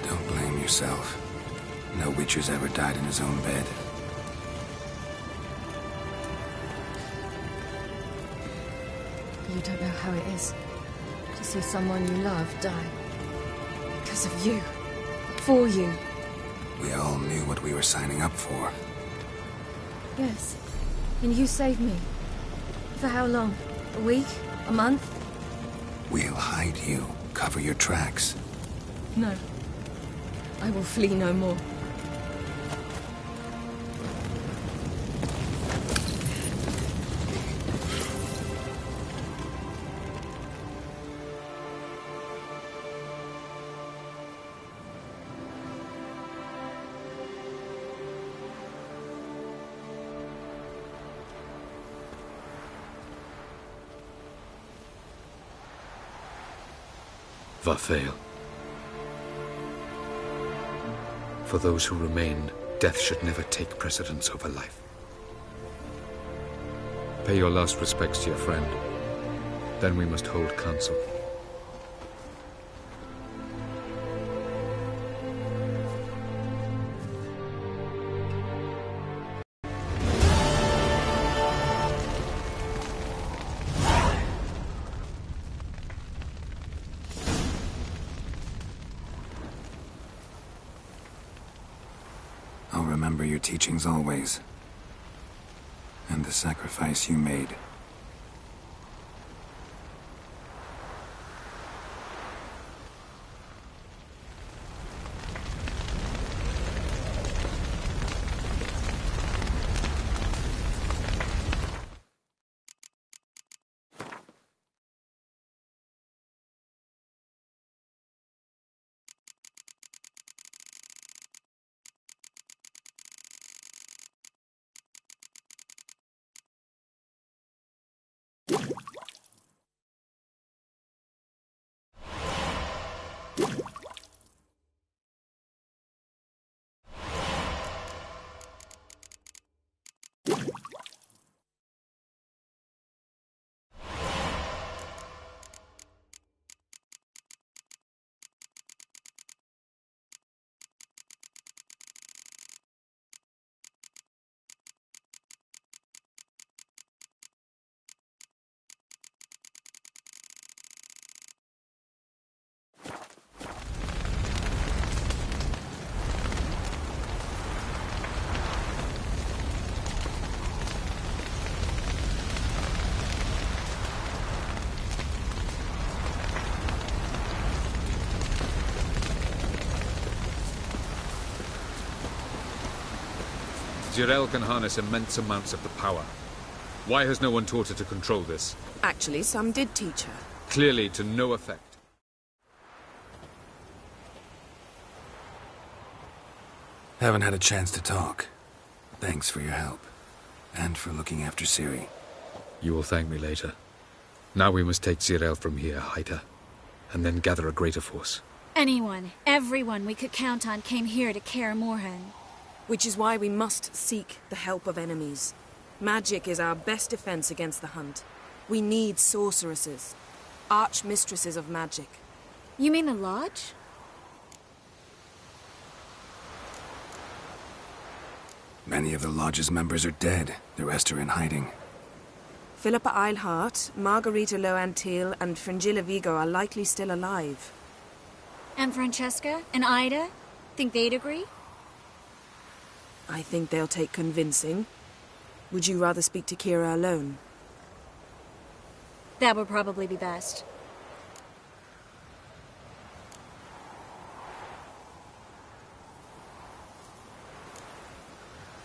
Don't blame yourself. No Witcher's ever died in his own bed. You don't know how it is to see someone you love die. Because of you. For you. We all knew what we were signing up for. Yes. And you saved me. For how long? A week? A month? We'll hide you. Cover your tracks. No. I will flee no more. Varfail. For those who remain, death should never take precedence over life. Pay your last respects to your friend. Then we must hold council. I'll remember your teachings always. And the sacrifice you made. Jirel can harness immense amounts of the power. Why has no one taught her to control this? Actually, some did teach her. Clearly to no effect. Haven't had a chance to talk. Thanks for your help. And for looking after Ciri. You will thank me later. Now we must take Jirel from here, hide her, and then gather a greater force. Anyone, everyone we could count on came here to Kaer Morhen. Which is why we must seek the help of enemies. Magic is our best defense against the hunt. We need sorceresses. Archmistresses of magic. You mean the Lodge? Many of the Lodge's members are dead. The rest are in hiding. Philippa Eilhart, Margarita Loantil, and Fringilla Vigo are likely still alive. And Francesca? And Ida? Think they'd agree? I think they'll take convincing. Would you rather speak to Kira alone? That would probably be best.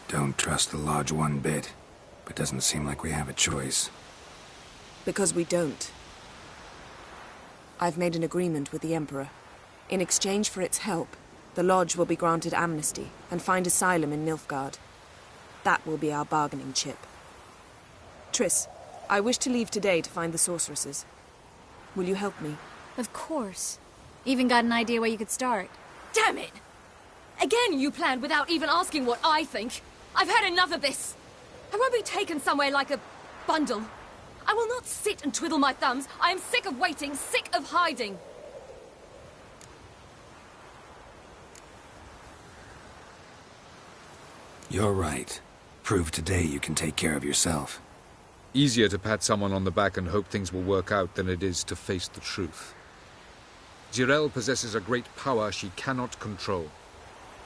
Don't trust the Lodge one bit, but doesn't seem like we have a choice. Because we don't. I've made an agreement with the Emperor. In exchange for its help, the Lodge will be granted amnesty and find asylum in Nilfgaard. That will be our bargaining chip. Triss, I wish to leave today to find the sorceresses. Will you help me? Of course. Even got an idea where you could start. Damn it! Again you planned without even asking what I think. I've had enough of this. I won't be taken somewhere like a bundle. I will not sit and twiddle my thumbs. I am sick of waiting, sick of hiding. You're right. Prove today you can take care of yourself. Easier to pat someone on the back and hope things will work out than it is to face the truth. Jirel possesses a great power she cannot control.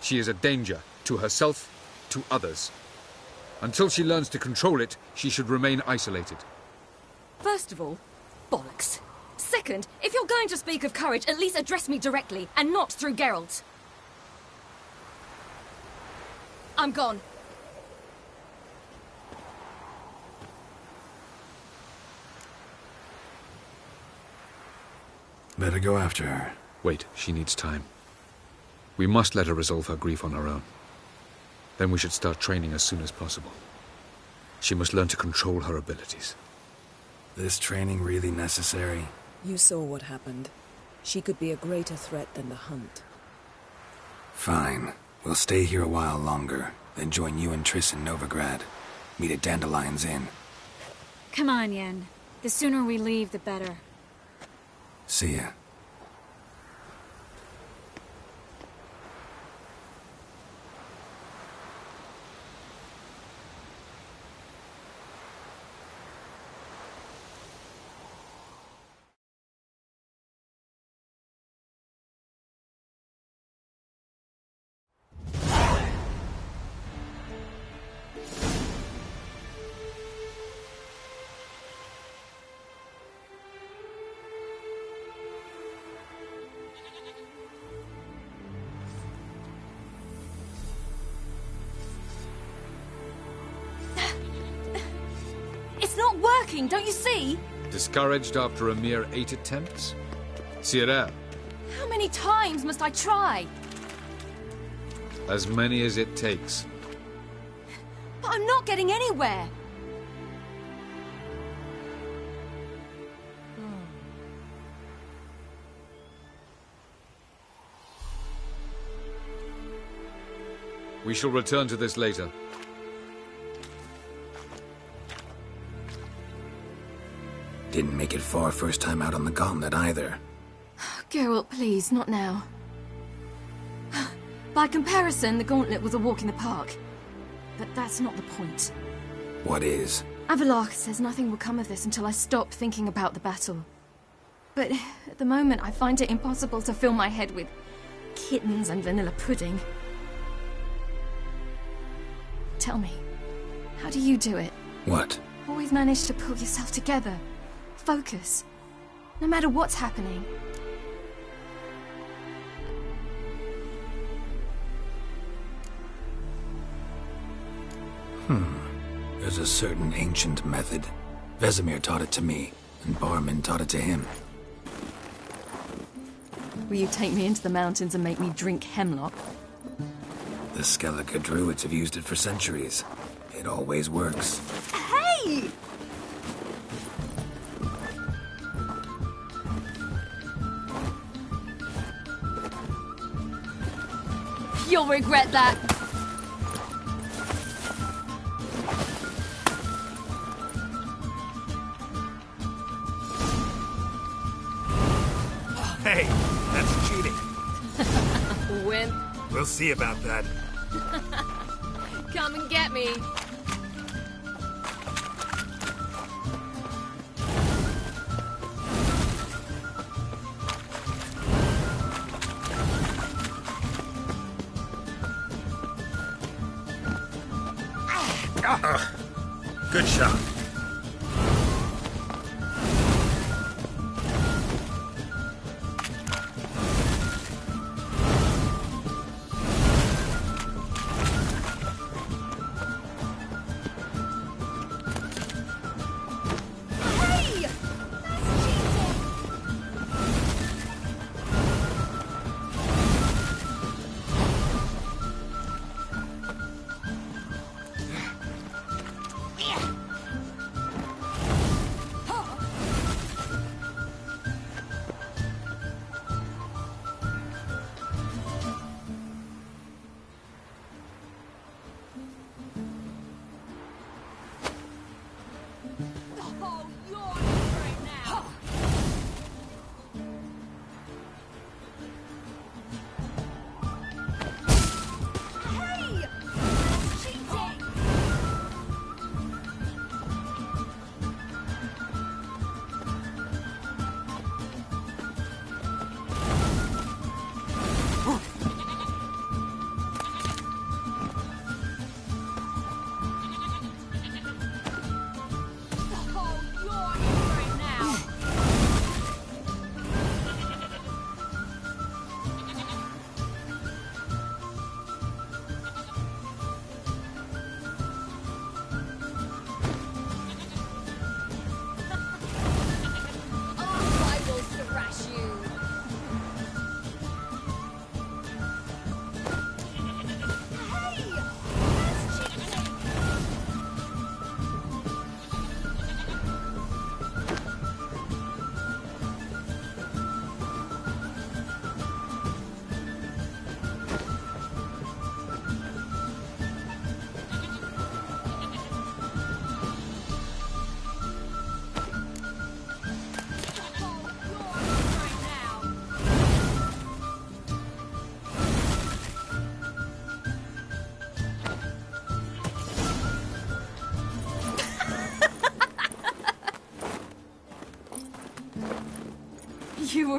She is a danger to herself, to others. Until she learns to control it, she should remain isolated. First of all, bollocks. Second, if you're going to speak of courage, at least address me directly, and not through Geralt. I'm gone. Better go after her. Wait, she needs time. We must let her resolve her grief on her own. Then we should start training as soon as possible. She must learn to control her abilities. This training really necessary? You saw what happened. She could be a greater threat than the hunt. Fine. We'll stay here a while longer, then join you and Triss in Novigrad. Meet at Dandelion's Inn. Come on, Yen. The sooner we leave, the better. See ya. It's not working, don't you see? Discouraged after a mere 8 attempts? Cyril, How many times must I try? as many as it takes. But I'm not getting anywhere. We shall return to this later. Didn't make it far first time out on the gauntlet either. Geralt, please, not now. By comparison, the gauntlet was a walk in the park. But that's not the point. What is? Avalach says nothing will come of this until I stop thinking about the battle. But at the moment, I find it impossible to fill my head with kittens and vanilla pudding. Tell me, how do you do it? What? Always manage to pull yourself together. Focus. No matter what's happening. There's a certain ancient method. Vesemir taught it to me, and Barman taught it to him. Will you take me into the mountains and make me drink hemlock? The Skellige druids have used it for centuries. It always works. Hey! You'll regret that. Hey, that's cheating. Wimp, We'll see about that. come and get me. Good shot. Hey!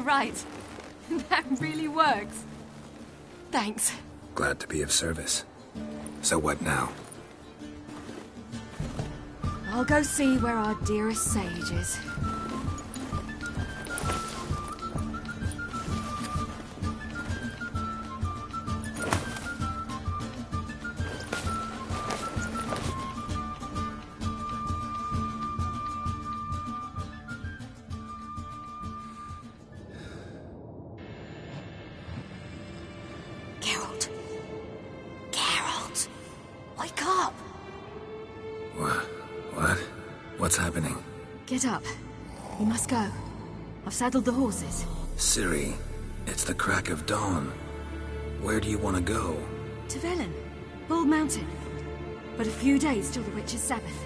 right. That really works. Thanks. Glad to be of service. So what now? I'll go see where our dearest sage is. Geralt. Geralt! Wake up! What? What's happening? Get up. We must go. I've saddled the horses. Ciri, it's the crack of dawn. Where do you want to go? To Velen. Bald Mountain. But a few days till the Witch's Sabbath.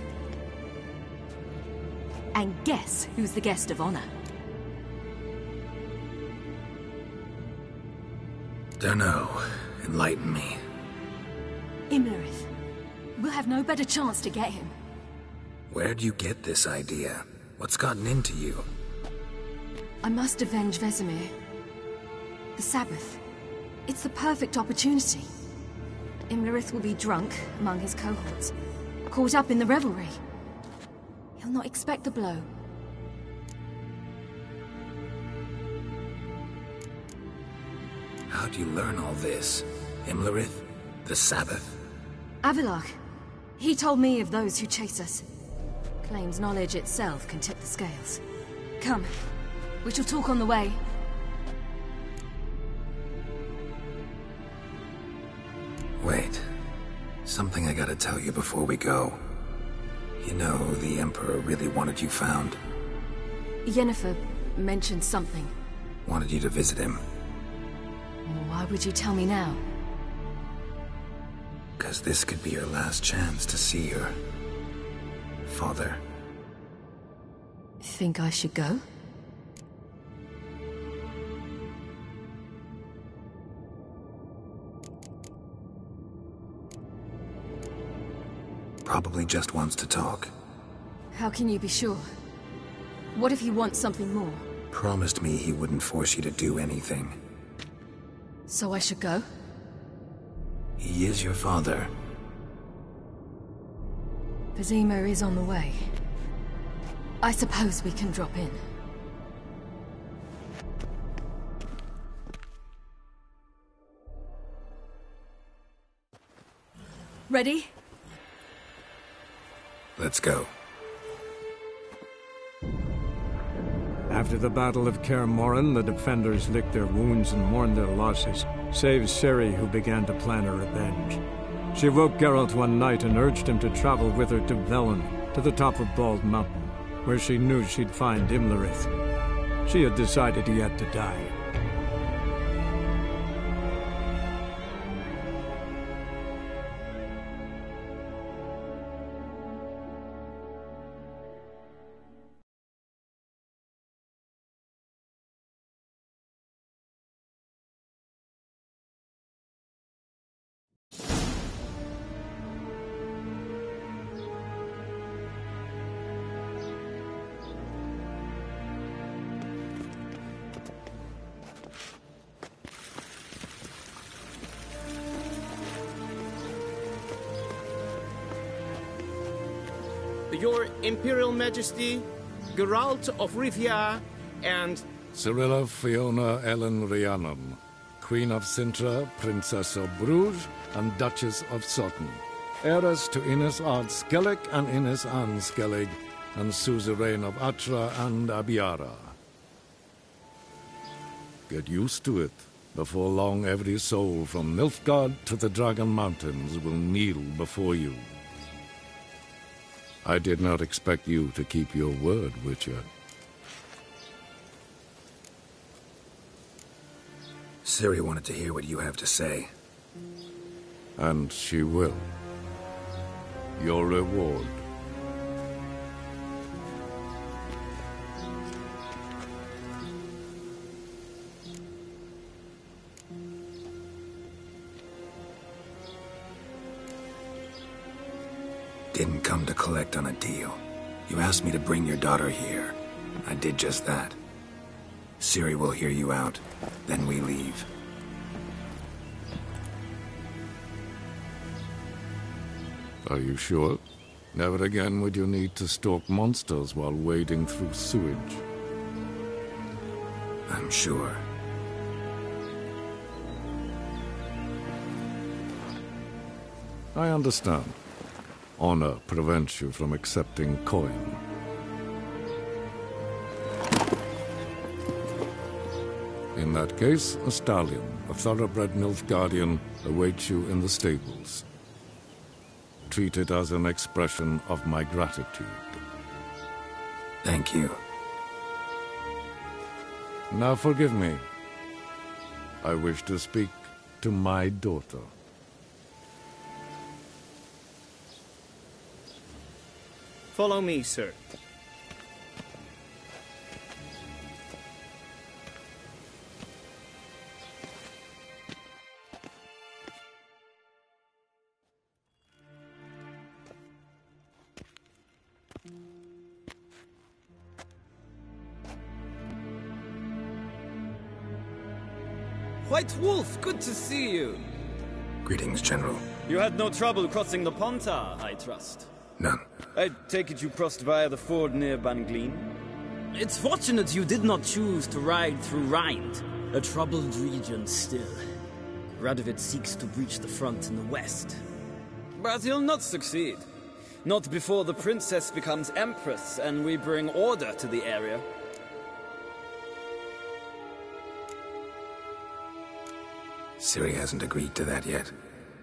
And guess who's the guest of honor? Dunno. Enlighten me. Imlerith. We'll have no better chance to get him. Where'd you get this idea? What's gotten into you? I must avenge Vesemir. The Sabbath. It's the perfect opportunity. Imlerith will be drunk among his cohorts, caught up in the revelry. He'll not expect the blow. How'd you learn all this? Imlerith? The Sabbath? Avilarch. He told me of those who chase us. Claims knowledge itself can tip the scales. Come. We shall talk on the way. Wait. Something I gotta tell you before we go. You know, the Emperor really wanted you found. Yennefer mentioned something. Wanted you to visit him. Why would you tell me now? 'Cause this could be your last chance to see your father. Think I should go? Probably just wants to talk. How can you be sure? What if he wants something more? Promised me he wouldn't force you to do anything. So I should go? He is your father. Vesemir is on the way. I suppose we can drop in. Ready? Let's go. After the Battle of Kaer Morhen, the defenders licked their wounds and mourned their losses, save Ciri, who began to plan a revenge. She woke Geralt one night and urged him to travel with her to Velen, to the top of Bald Mountain, where she knew she'd find Imlerith. She had decided he had to die. Your Imperial Majesty, Geralt of Rivia, and... Cirilla Fiona Ellen Rhiannon, Queen of Sintra, Princess of Bruges, and Duchess of Sutton. Heiress to Innes Ard Skellig and Innes Anne Skellig, and suzerain of Atra and Abiara. Get used to it. Before long, every soul from Nilfgaard to the Dragon Mountains will kneel before you. I did not expect you to keep your word, Witcher. Ciri wanted to hear what you have to say. And she will. Your reward. Didn't come to collect on a deal. You asked me to bring your daughter here. I did just that. Ciri will hear you out. Then we leave. Are you sure? Never again would you need to stalk monsters while wading through sewage. I'm sure. I understand. Honor prevents you from accepting coin. In that case, a stallion, a thoroughbred Nilfgaardian, awaits you in the stables. Treat it as an expression of my gratitude. Thank you. Now forgive me. I wish to speak to my daughter. Follow me, sir. White Wolf, good to see you. Greetings, General. You had no trouble crossing the Pontar, I trust. None. I take it you crossed via the ford near Banglin? It's fortunate you did not choose to ride through Rind, a troubled region still. Radovid seeks to breach the front in the west. But he'll not succeed. Not before the princess becomes empress and we bring order to the area. Ciri hasn't agreed to that yet.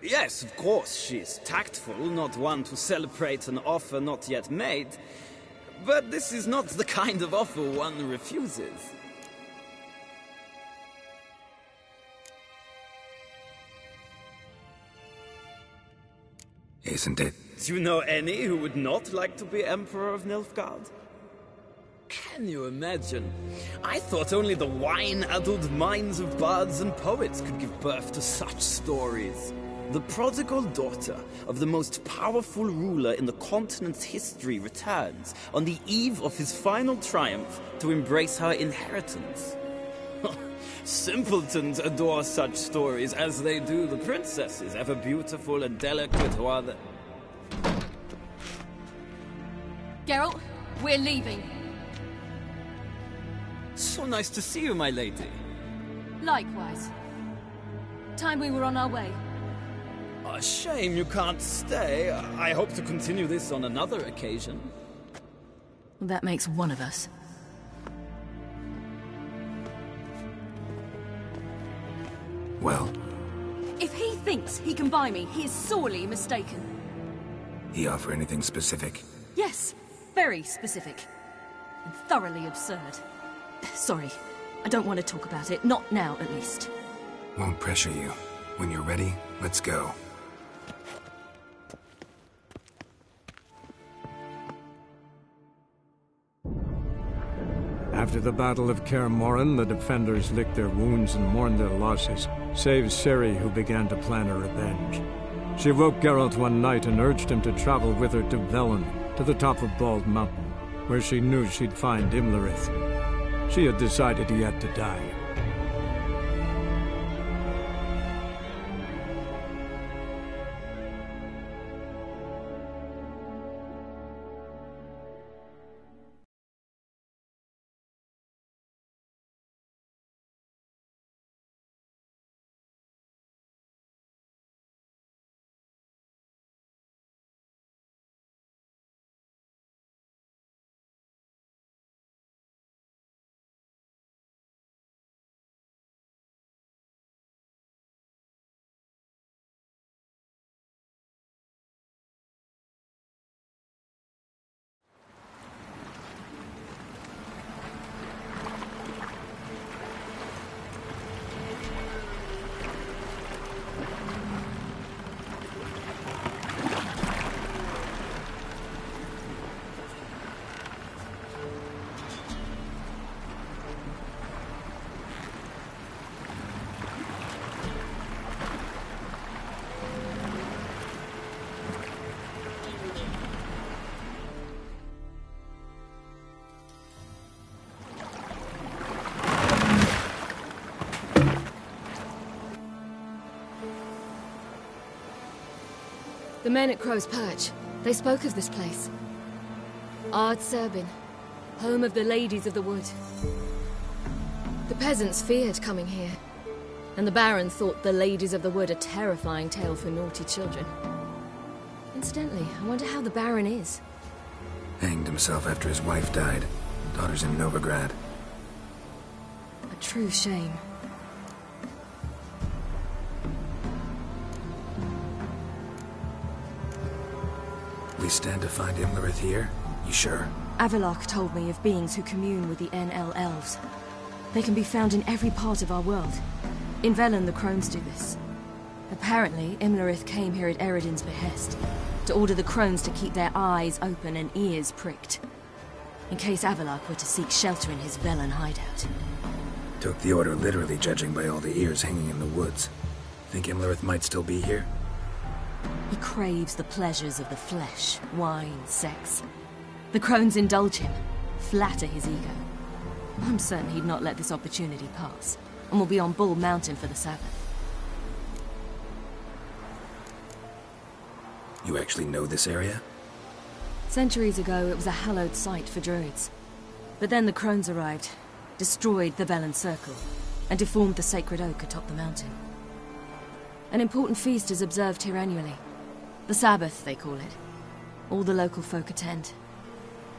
Yes, of course, she's tactful, not one to celebrate an offer not yet made. But this is not the kind of offer one refuses. Isn't it? Do you know any who would not like to be Emperor of Nilfgaard? Can you imagine? I thought only the wine-addled minds of bards and poets could give birth to such stories. The prodigal daughter of the most powerful ruler in the continent's history returns on the eve of his final triumph to embrace her inheritance. Simpletons adore such stories as they do the princesses, ever beautiful and delicate who are the... Geralt, we're leaving. So nice to see you, my lady. Likewise. Time we were on our way. A shame you can't stay. I hope to continue this on another occasion. Well, that makes one of us. Well, If he thinks he can buy me, he is sorely mistaken. he offer anything specific? Yes, very specific. And thoroughly absurd. Sorry, I don't want to talk about it. Not now, at least. Won't pressure you. When you're ready, let's go. After the Battle of Kaer Morhen, the defenders licked their wounds and mourned their losses, save Ciri, who began to plan her revenge. She woke Geralt one night and urged him to travel with her to Velen, to the top of Bald Mountain, where she knew she'd find Imlerith. She had decided he had to die. The men at Crow's Perch, they spoke of this place. Ard Serbin, home of the Ladies of the Wood. The peasants feared coming here, and the Baron thought the Ladies of the Wood a terrifying tale for naughty children. Incidentally, I wonder how the Baron is. Hanged himself after his wife died. Daughter's in Novigrad. A true shame. We stand to find Imlerith here? You sure? Avalok told me of beings who commune with the NL elves. They can be found in every part of our world. In Velen, the Crones do this. Apparently, Imlerith came here at Eredin's behest, to order the Crones to keep their eyes open and ears pricked, in case Avalok were to seek shelter in his Velen hideout. Took the order literally, judging by all the ears hanging in the woods. Think Imlerith might still be here? He craves the pleasures of the flesh, wine, sex. The Crones indulge him, flatter his ego. I'm certain he'd not let this opportunity pass, and will be on Bull Mountain for the Sabbath. You actually know this area? Centuries ago, it was a hallowed site for druids. But then the Crones arrived, destroyed the Velen Circle, and deformed the sacred oak atop the mountain. An important feast is observed here annually. The Sabbath, they call it. All the local folk attend.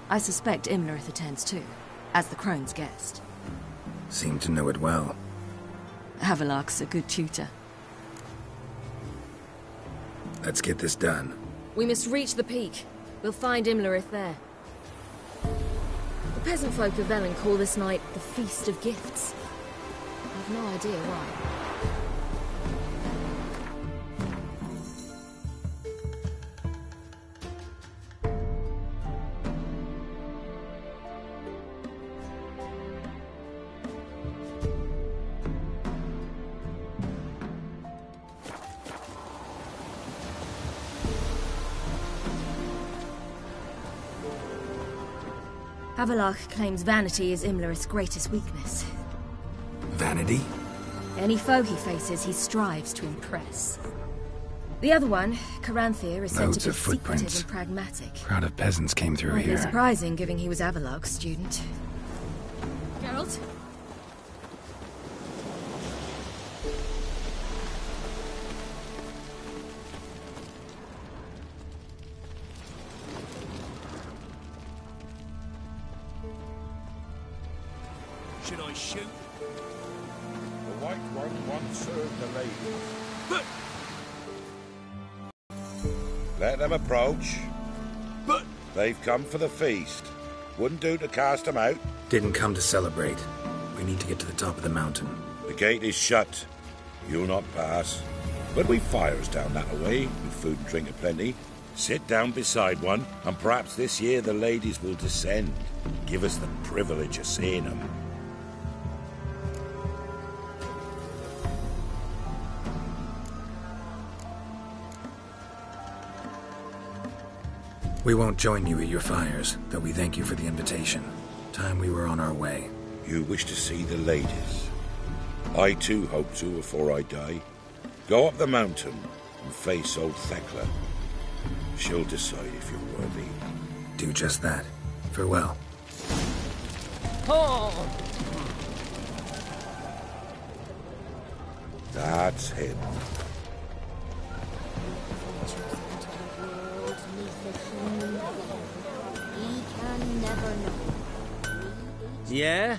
I suspect Imlerith attends too, as the Crone's guest. Seem to know it well. Avalok's a good tutor. Let's get this done. We must reach the peak. We'll find Imlerith there. The peasant folk of Velen call this night the Feast of Gifts. I've no idea why. Avalok claims vanity is Imlerith's greatest weakness. Vanity? Any foe he faces, he strives to impress. The other one, Caranthir, is said Loads to be of footprints. secretive and pragmatic. Crowd of peasants came through Hardly here. surprising, given he was Avalok's student. Geralt? Should I shoot? The White One once served the lady. Let them approach. But... They've come for the feast. Wouldn't do to cast them out. Didn't come to celebrate. We need to get to the top of the mountain. The gate is shut. You'll not pass. But we've fires down that way, and food and drink aplenty. Sit down beside one, and perhaps this year the ladies will descend. Give us the privilege of seeing them. We won't join you at your fires, though we thank you for the invitation. Time we were on our way. You wish to see the ladies. I too hope to before I die. Go up the mountain and face old Thekla. She'll decide if you're worthy. Do just that. Farewell. Oh! That's him. Yeah?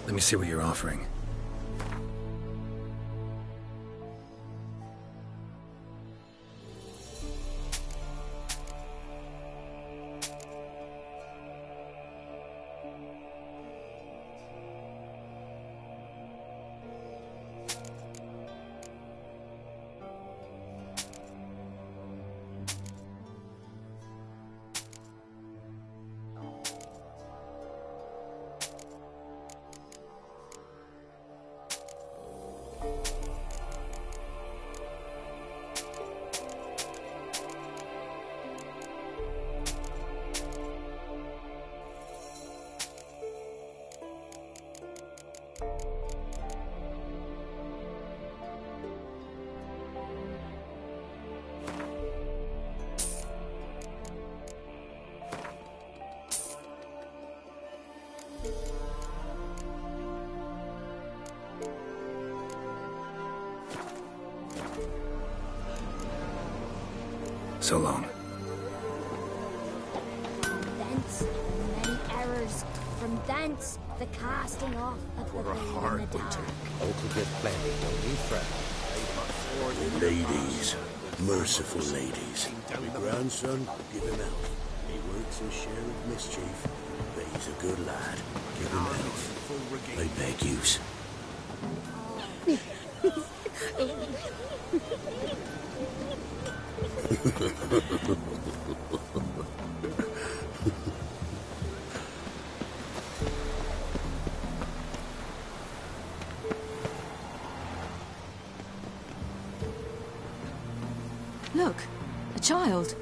Let me see what you're offering. So long. Thence, many errors. From thence, the casting off of the blade in the dark. Ladies, merciful ladies. My grandson, give him health. He works his share of mischief, but he's a good lad. Give him health. I beg yous. Look, a child.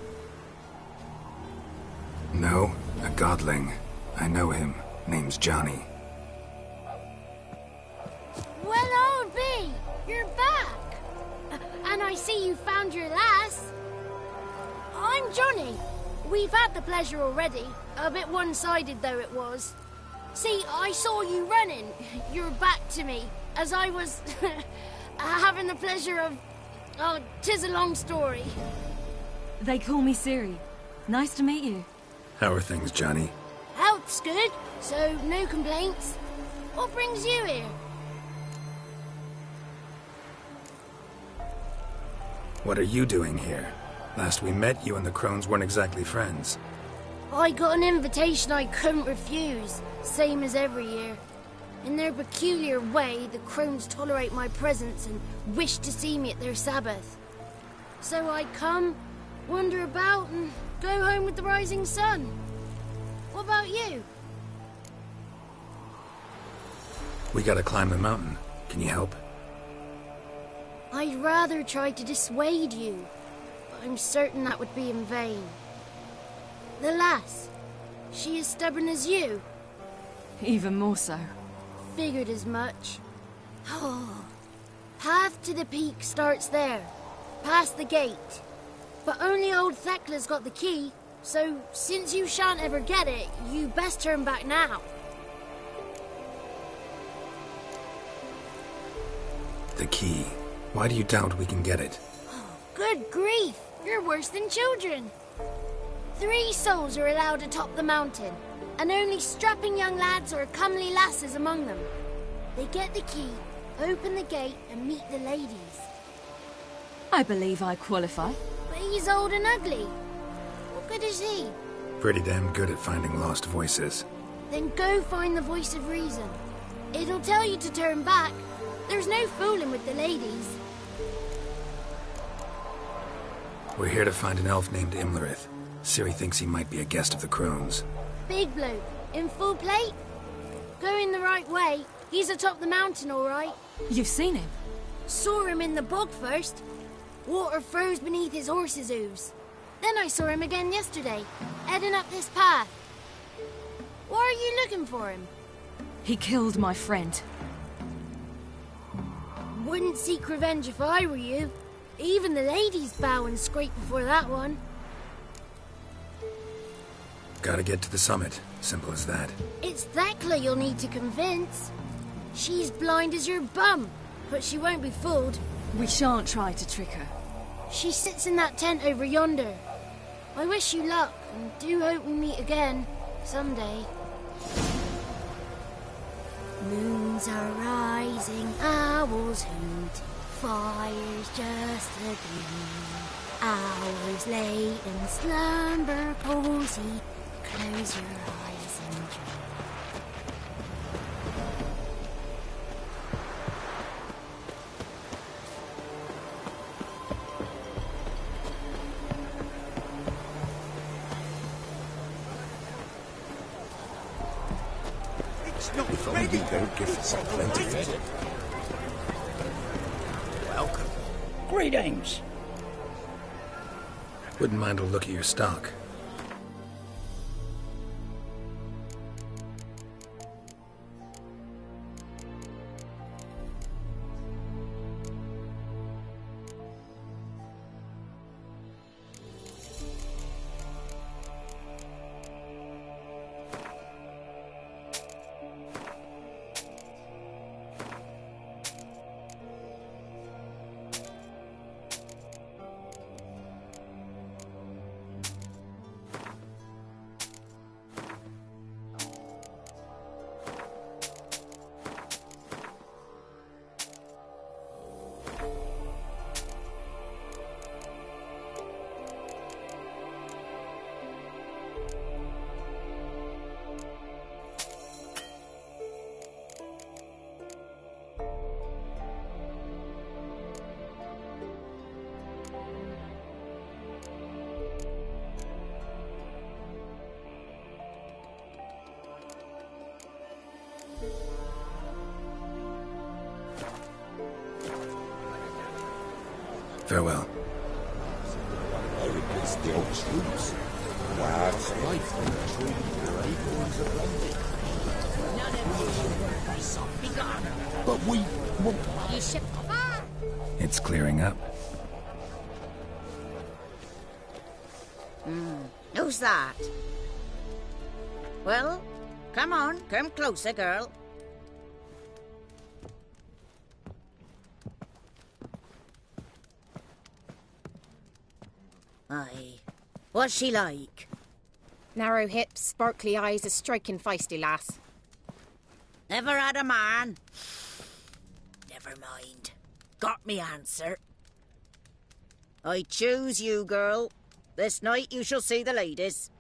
No, a godling. I know him. Name's Johnny. Well, old B, you're back. And I see you found your lass. I'm Johnny. We've had the pleasure already. A bit one-sided, though it was. See, I saw you running. Your back to me, as I was having the pleasure of... Oh, 'tis a long story. They call me Ciri. Nice to meet you. How are things, Johnny? Health's good, so no complaints. What brings you here? What are you doing here? Last we met, you and the Crones weren't exactly friends. I got an invitation I couldn't refuse, same as every year. In their peculiar way, the Crones tolerate my presence and wish to see me at their Sabbath. So I come, wander about, and go home with the rising sun. What about you? We gotta climb the mountain. Can you help? I'd rather try to dissuade you, but I'm certain that would be in vain. The lass, she as stubborn as you? Even more so. Figured as much. Oh, path to the peak starts there, past the gate. But only old Thekla's got the key, so since you shan't ever get it, you best turn back now. The key. Why do you doubt we can get it? Oh, good grief, you're worse than children. 3 souls are allowed to top the mountain, and only strapping young lads or comely lasses among them. They get the key, open the gate, and meet the ladies. I believe I qualify. But he's old and ugly. What good is he? Pretty damn good at finding lost voices. Then go find the voice of reason. It'll tell you to turn back. There's no fooling with the ladies. We're here to find an elf named Imlerith. Ciri thinks he might be a guest of the Crones. Big bloke, in full plate? Going the right way. He's atop the mountain, all right. You've seen him? Saw him in the bog first. Water froze beneath his horse's hooves. Then I saw him again yesterday, heading up this path. Why are you looking for him? He killed my friend. Wouldn't seek revenge if I were you. Even the ladies bow and scrape before that one. Gotta get to the summit. Simple as that. It's Thekla you'll need to convince. She's blind as your bum, but she won't be fooled. We shan't try to trick her. She sits in that tent over yonder. I wish you luck, and do hope we meet again, someday. Moons are rising, owls hoot, fire's just a gleam. Hours late and slumber cozy, close your eyes and dream. If only their gifts are plentiful. Welcome. Greetings. Wouldn't mind a look at your stock. Farewell. Still troops. What's life when the tree breakers are blended? But we... It's clearing up. Who's that? Well, come on, come closer, girl. Aye. What's she like? Narrow hips, sparkly eyes, a striking feisty lass. Never had a man? Never mind. Got me answer. I choose you, girl. This night you shall see the ladies.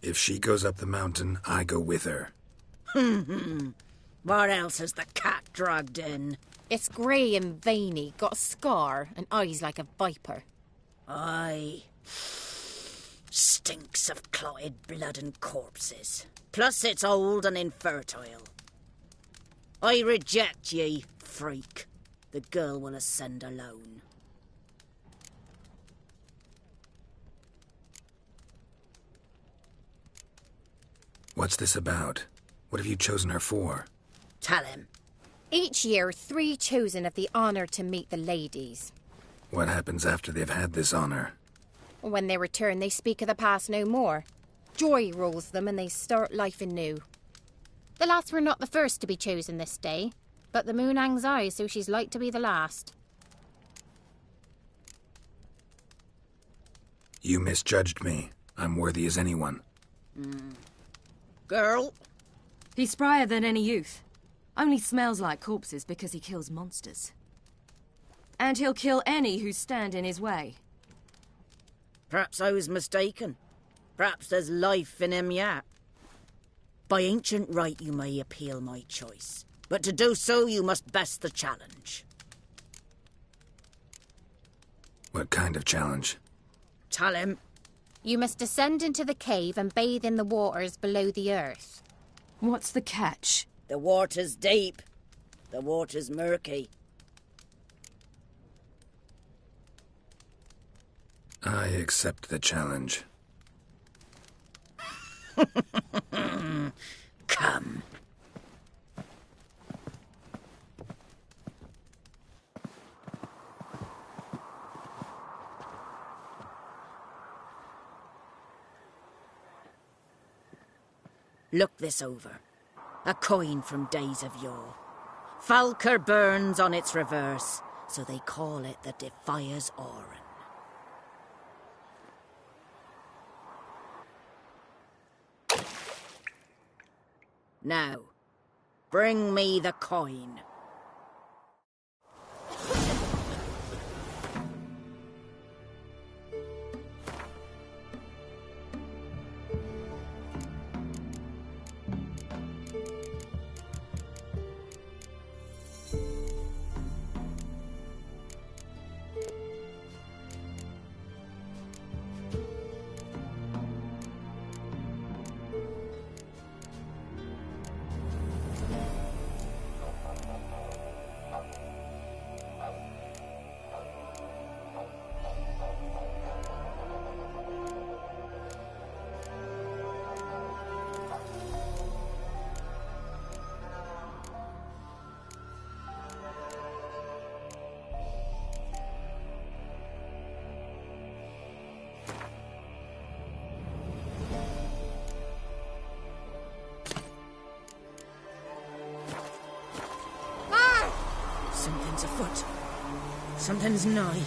If she goes up the mountain, I go with her. What else has the cat dragged in? It's grey and veiny, got a scar, and eyes like a viper. Aye. Stinks of clotted blood and corpses. Plus it's old and infertile. I reject ye, freak. The girl will ascend alone. What's this about? What have you chosen her for? Tell him. Each year, 3 chosen of the honour to meet the ladies. What happens after they've had this honour? When they return, they speak of the past no more. Joy rules them and they start life anew. The lads were not the first to be chosen this day, but the moon hangs high, so she's like to be the last. You misjudged me. I'm worthy as anyone. Girl? He's sprier than any youth. Only smells like corpses because he kills monsters. And he'll kill any who stand in his way. Perhaps I was mistaken. Perhaps there's life in him yet. By ancient right you may appeal my choice, but to do so you must best the challenge. What kind of challenge? Tell him. You must descend into the cave and bathe in the waters below the earth. What's the catch? The water's deep. The water's murky. I accept the challenge. Come. Look this over. A coin from days of yore. Falker burns on its reverse, so they call it the Defier's Oran. Now, bring me the coin. Something's afoot. Something's nigh.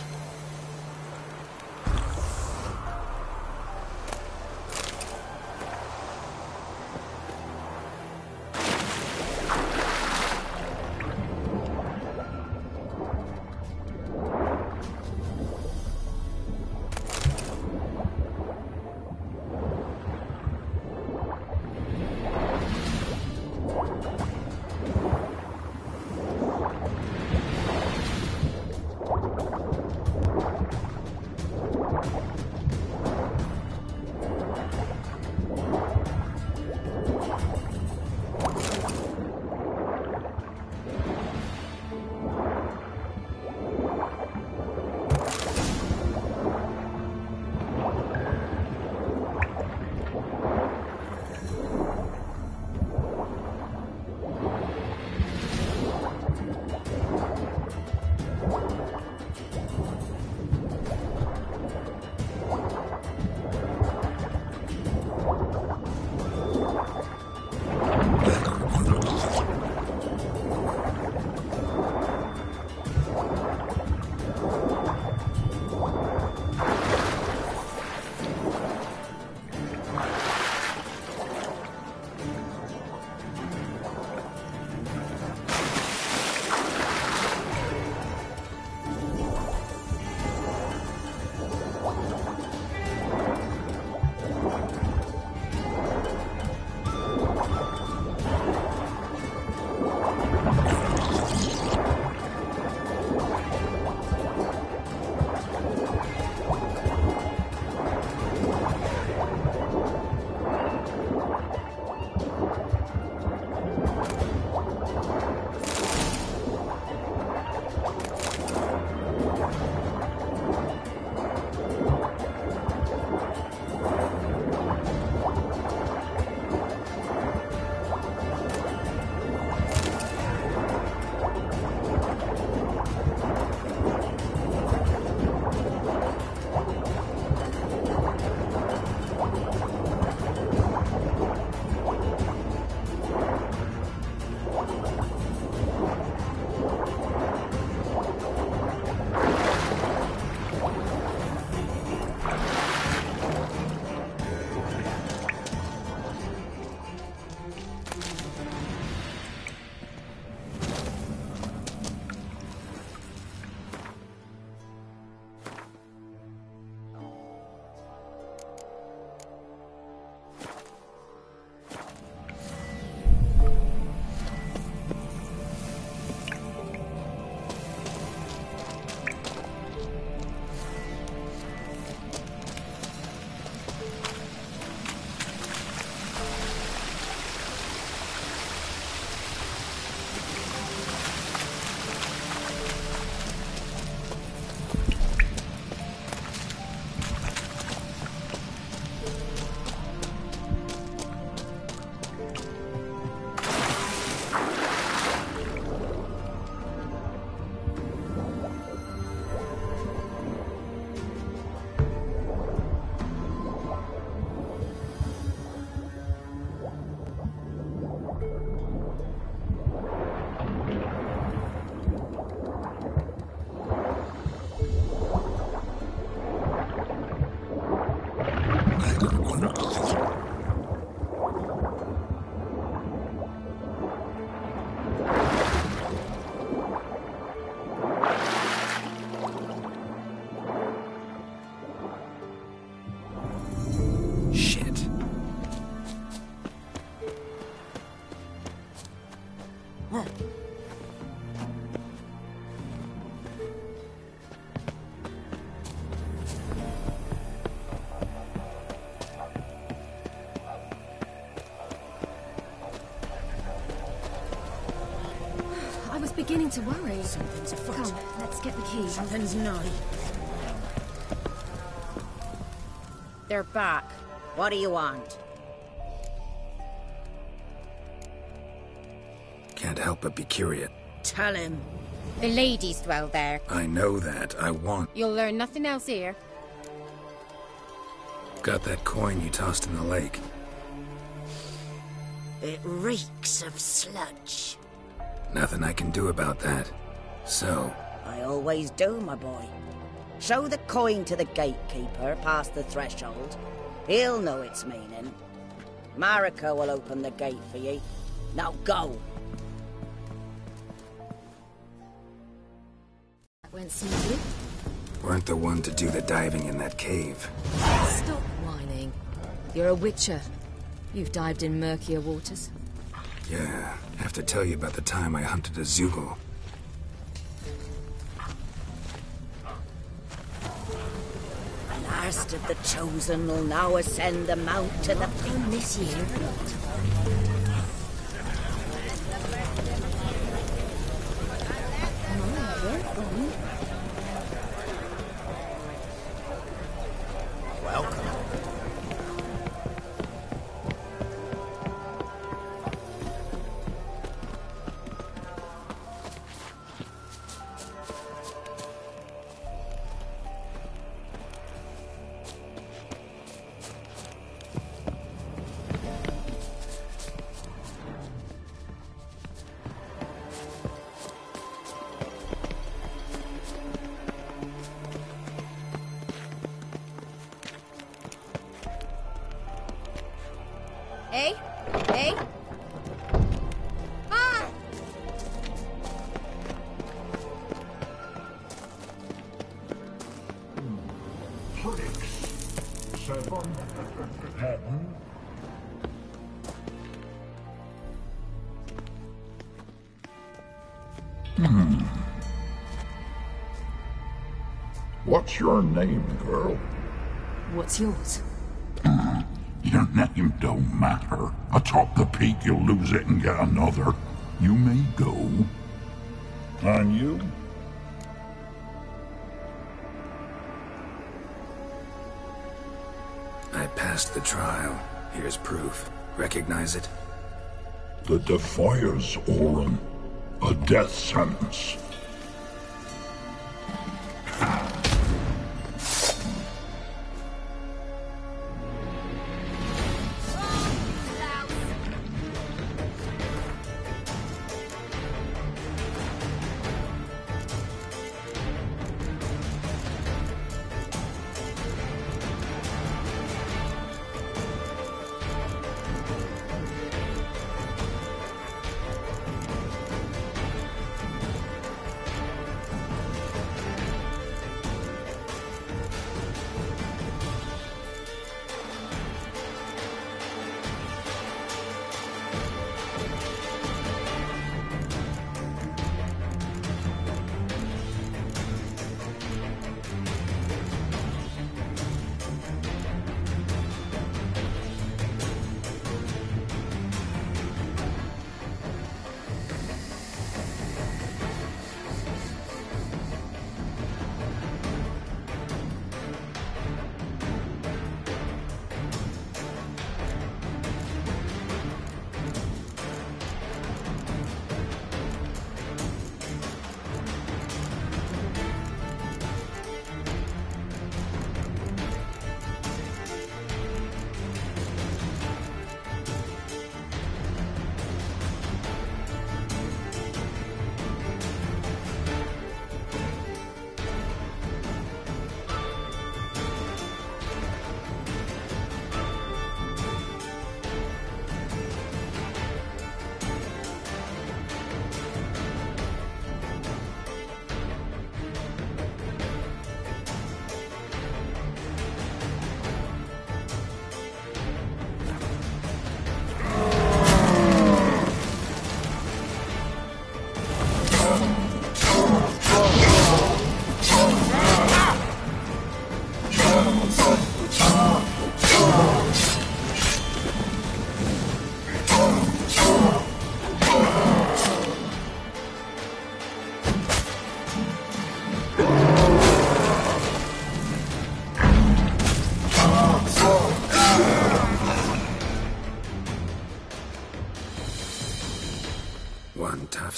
beginning to worry. Something's afoot. Come, let's get the key. Something's nigh. They're back. What do you want? Can't help but be curious. Tell him. The ladies dwell there. I know that. I want... You'll learn nothing else here. Got that coin you tossed in the lake. It reeks of sludge. Nothing I can do about that. So... I always do, my boy. Show the coin to the gatekeeper past the threshold. He'll know its meaning. Marika will open the gate for ye. Now go. That went smoothly. Weren't the one to do the diving in that cave. Stop whining. You're a witcher. You've dived in murkier waters. Yeah, have to tell you about the time I hunted a Zoogle. The last of the chosen will now ascend the mount to the From this year. Welcome. Hey? Hey? Ah! What's your name, girl? What's yours? Your name don't matter. Atop the peak, you'll lose it and get another. You may go. And you? I passed the trial. Here's proof. Recognize it? The Defier's Orin. A death sentence.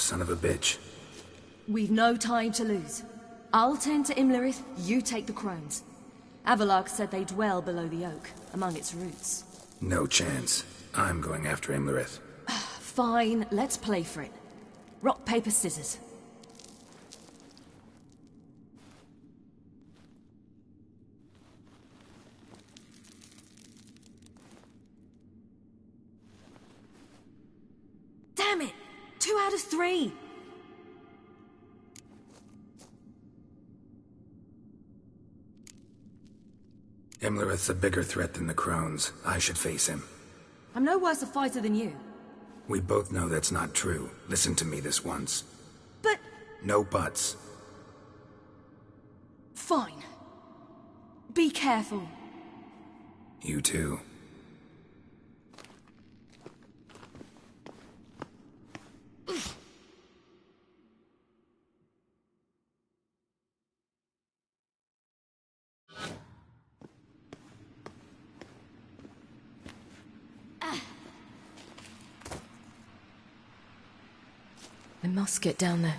son of a bitch. We've no time to lose. I'll tend to Imlerith, you take the crones. Avalark said they dwell below the oak, among its roots. No chance. I'm going after Imlerith. Fine, let's play for it. Rock, paper, scissors. Damn it! 2 out of 3! Imlerith's a bigger threat than the crones. I should face him. I'm no worse a fighter than you. We both know that's not true. Listen to me this once. But... No buts. Fine. Be careful. You too. I must get down there.